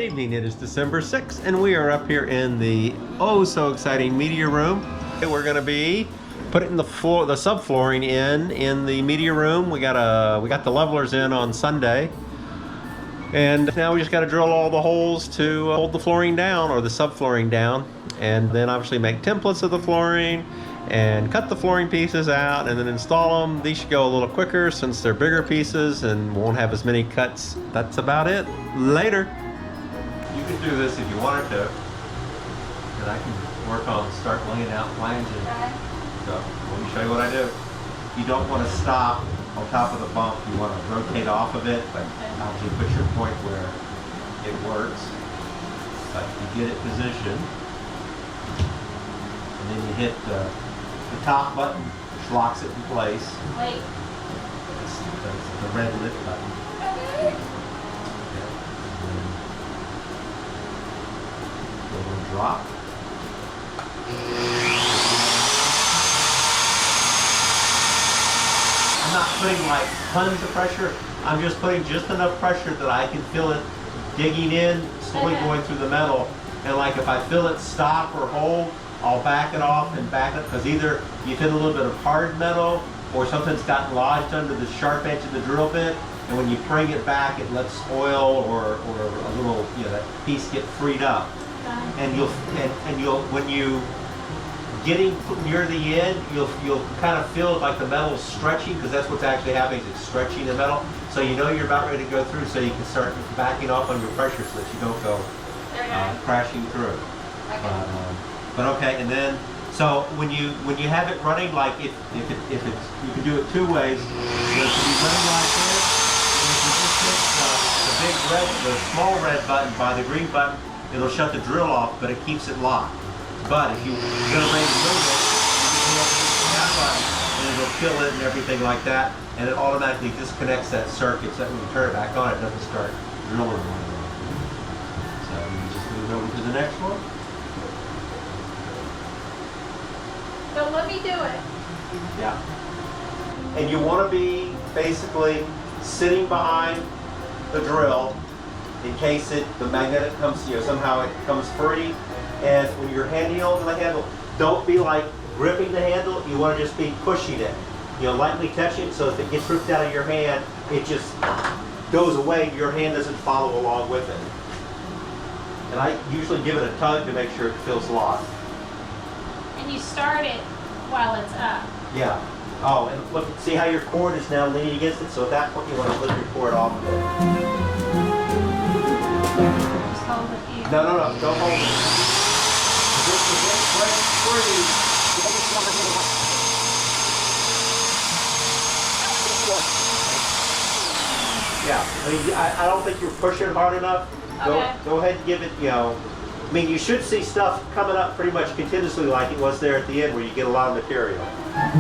evening. It is December 6th and we are up here in the oh so exciting media room. We're going to be putting the subflooring in the media room. We got the levelers in on Sunday. And now we just got to drill all the holes to hold the flooring down, or the subflooring down, and then obviously make templates of the flooring and cut the flooring pieces out and then install them. These should go a little quicker since they're bigger pieces and won't have as many cuts. That's about it. Later. You can do this if you wanted to, and I can work on start laying out flanges. So let me show you what I do. You don't want to stop on top of the bump. You want to rotate off of it, but obviously put your point where it works. But you get it positioned, and then you hit the top button, which locks it in place. Wait. That's the red lit button. Okay. Little drop. I'm not putting like tons of pressure. I'm just putting just enough pressure that I can feel it digging in, slowly going through the metal. And like if I feel it stop or hold, I'll back it off and back it, because either you've hit a little bit of hard metal or something's gotten lodged under the sharp edge of the drill bit, and when you bring it back, it lets oil or a little, that piece get freed up. And you'll when you getting near the end, you'll kind of feel like the metal's stretching, because that's what's actually happening, is it's stretching the metal. So you know you're about ready to go through, so you can start backing off on your pressure so that you don't go crashing through. But okay, and then so when you have it running, like if it's, you can do it two ways. It can be running like this, and if you just hit the big red, the small red button by the green button, it'll shut the drill off, but it keeps it locked. But if you're gonna ready to move it, you can hit that button, and it'll kill it and everything like that, and it automatically disconnects that circuit, so that when you turn it back on, it doesn't start drilling anymore. So you just move over to the next one. So let me do it. Yeah. And you want to be basically sitting behind the drill in case the magnetic comes, somehow it comes free. And when you're handing over the handle, don't be like gripping the handle. You want to just be pushing it. Lightly touch it, so if it gets ripped out of your hand, it just goes away. Your hand doesn't follow along with it. And I usually give it a tug to make sure it feels locked. And you start it while it's up. Yeah. Oh, and look, see how your cord is now leaning against it? So at that point, you want to lift your cord off of it. Just hold it here. No, don't hold it. Just to get free. Yeah, I don't think you're pushing hard enough. Okay. Go ahead and give it, you should see stuff coming up pretty much continuously like it was there at the end where you get a lot of material. That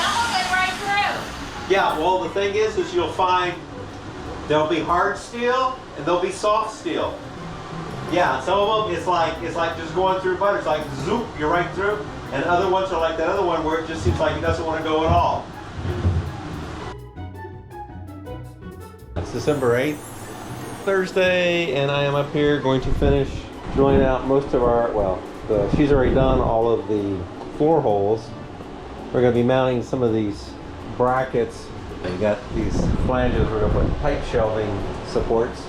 will go right through. Yeah, well the thing is you'll find there'll be hard steel and there'll be soft steel. Yeah, some of them it's like just going through butter. It's like zoop, you're right through. And other ones are like that other one where it just seems like it doesn't want to go at all. It's December 8th, Thursday, and I am up here going to finish drilling out most of our, she's already done all of the floor holes. We're going to be mounting some of these brackets. You got these flanges, we're going to put pipe shelving supports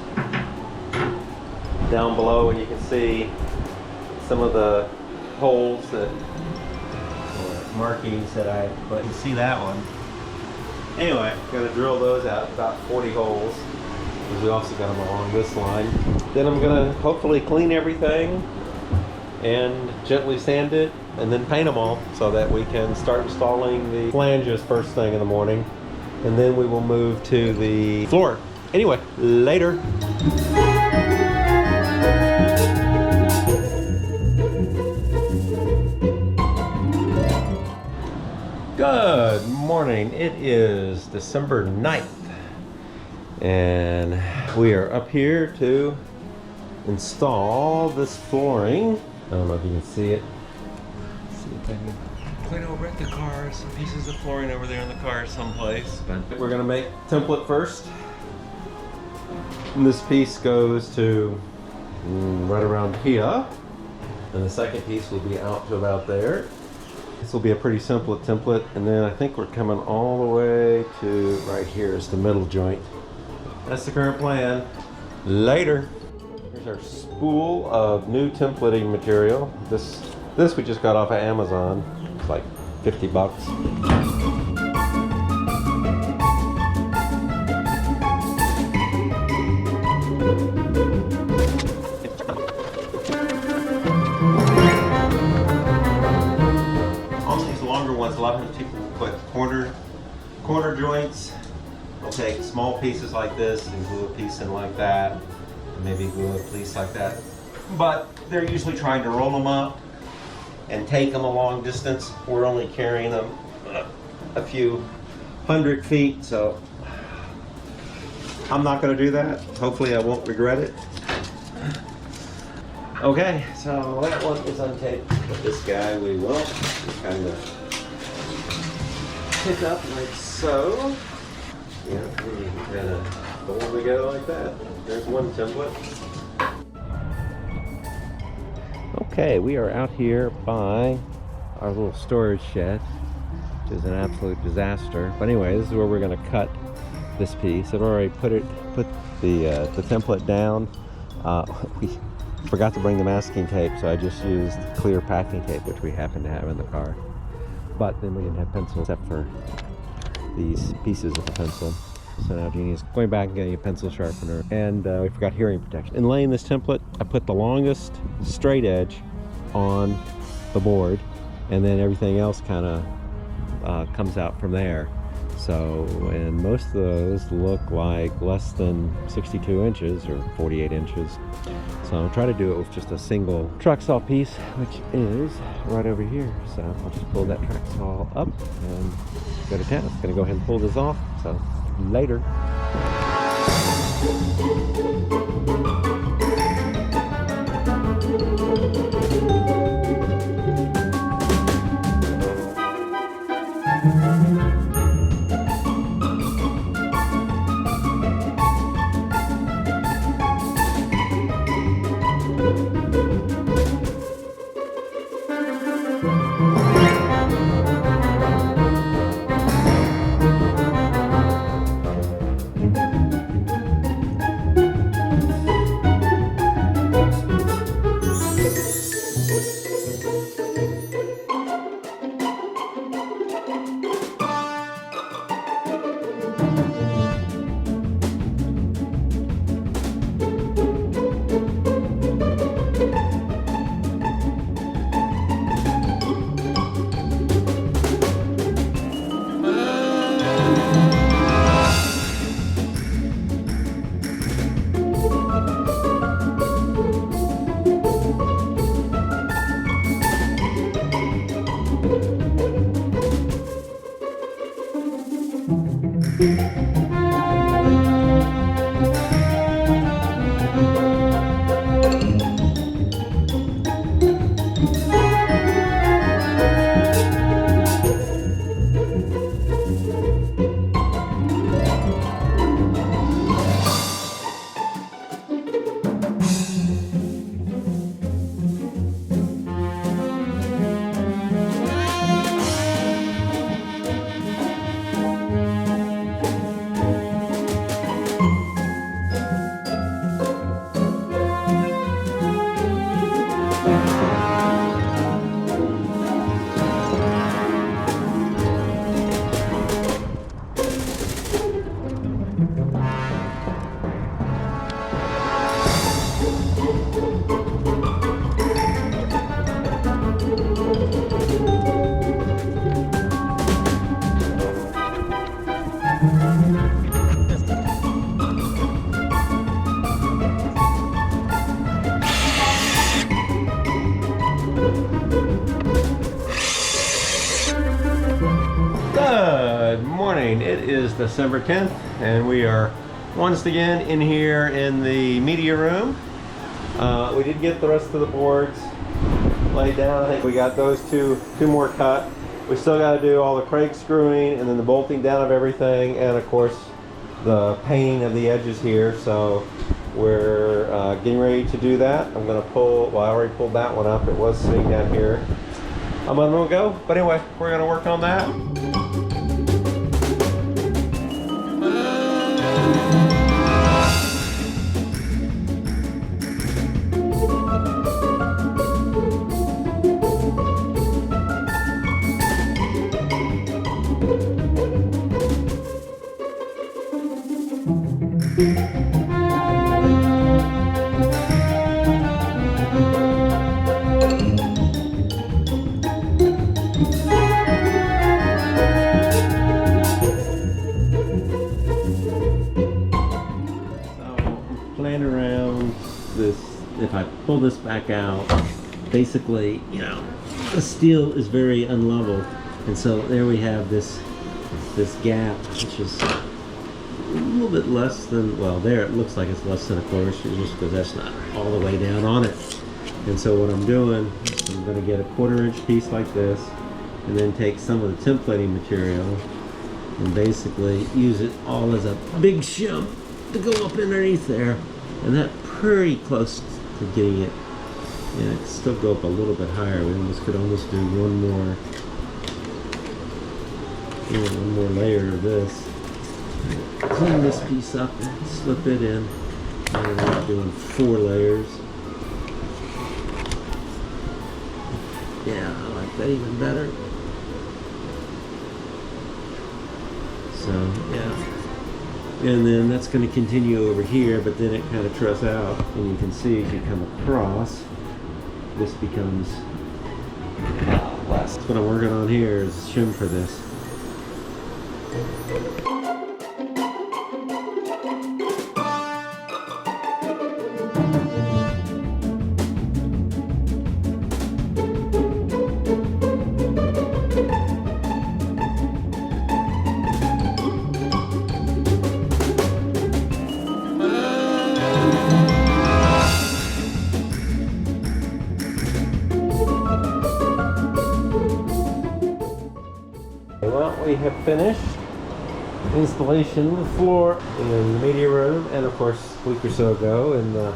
down below, and you can see some of the holes or markings that I put. You see that one. Anyway, I'm going to drill those out, about 40 holes. We also got them along this line. Then I'm going to hopefully clean everything and gently sand it and then paint them all so that we can start installing the flanges first thing in the morning. And then we will move to the floor. Anyway, later. Good morning. It is December 9th and we are up here to install this flooring. I don't know if you can see it. Let's see if I can Clean over at the car, some pieces of flooring over there in the car someplace. But we're gonna make template first. And this piece goes to right around here. And the second piece will be out to about there. This will be a pretty simple template. And then I think we're coming all the way to right here is the middle joint. That's the current plan. Later. Here's our spool of new templating material. This we just got off of Amazon. It's like 50 bucks. On these longer ones, a lot of people put corner joints. They'll take small pieces like this and glue a piece in like that, and maybe glue a piece like that. But they're usually trying to roll them up and take them a long distance. We're only carrying them a few hundred feet, so I'm not going to do that. Hopefully I won't regret it. Okay, so that one is untaped, but this guy we will just kind of pick up like so. Yeah, we can kind of fold them together like that. There's one template. Okay, we are out here by our little storage shed, which is an absolute disaster. But anyway, this is where we're going to cut this piece. I've already put the template down. We forgot to bring the masking tape, so I just used clear packing tape, which we happen to have in the car. But then we didn't have pencils except for these pieces of the pencil. So now Jeannie's going back and getting a pencil sharpener, and we forgot hearing protection. In laying this template, I put the longest straight edge on the board, and then everything else kind of comes out from there. So, and most of those look like less than 62 inches or 48 inches. So I'll try to do it with just a single track saw piece, which is right over here. So I'll just pull that track saw up and go to town. I'm gonna go ahead and pull this off. So later. Good morning. It is December 10th and we are once again in here in the media room. We did get the rest of the boards laid down. I think we got those two more cut. We still got to do all the Craig screwing and then the bolting down of everything, and of course the painting of the edges here. So we're getting ready to do that. I'm going to pull, well, I already pulled that one up. It was sitting down here. I'm going to go, but anyway, we're going to work on that. If I pull this back out, basically, you know, the steel is very unlevel, and so there we have this gap, which is a little bit less than, well, there it looks like it's less than a quarter inch, just because that's not all the way down on it. And so what I'm doing is I'm going to get a 1/4 inch piece like this, and then take some of the templating material and basically use it all as a big shim to go up underneath there, and that pretty close to getting it. Yeah, it can still go up a little bit higher. We could almost do one more layer of this. Clean this piece up and slip it in. And we're doing 4 layers. Yeah, I like that even better. So, yeah. And then that's going to continue over here, but then it kind of truss out, and you can see as you come across, this becomes less. What I'm working on here is shim for this. Well, we have finished installation of the floor in the media room, and of course a week or so ago in the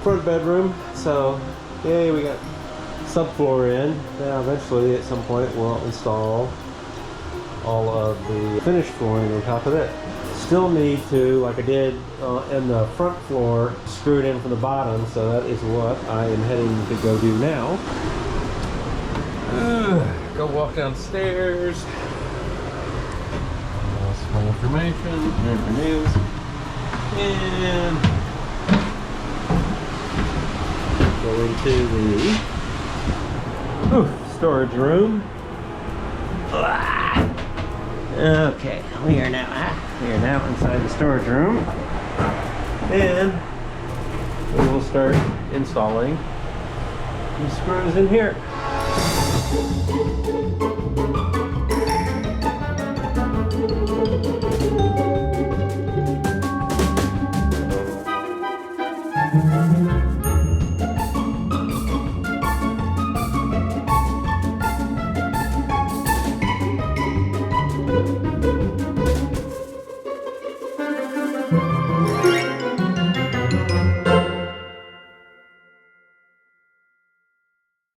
front bedroom. So yay, we got subfloor in. Now eventually at some point we'll install all of the finished flooring on top of it. Still need to, like I did in the front floor, screw it in from the bottom, so that is what I am heading to go do now. Go walk downstairs. My information, my news, and go into the storage room. Okay, we are now inside the storage room, and we will start installing the screws in here.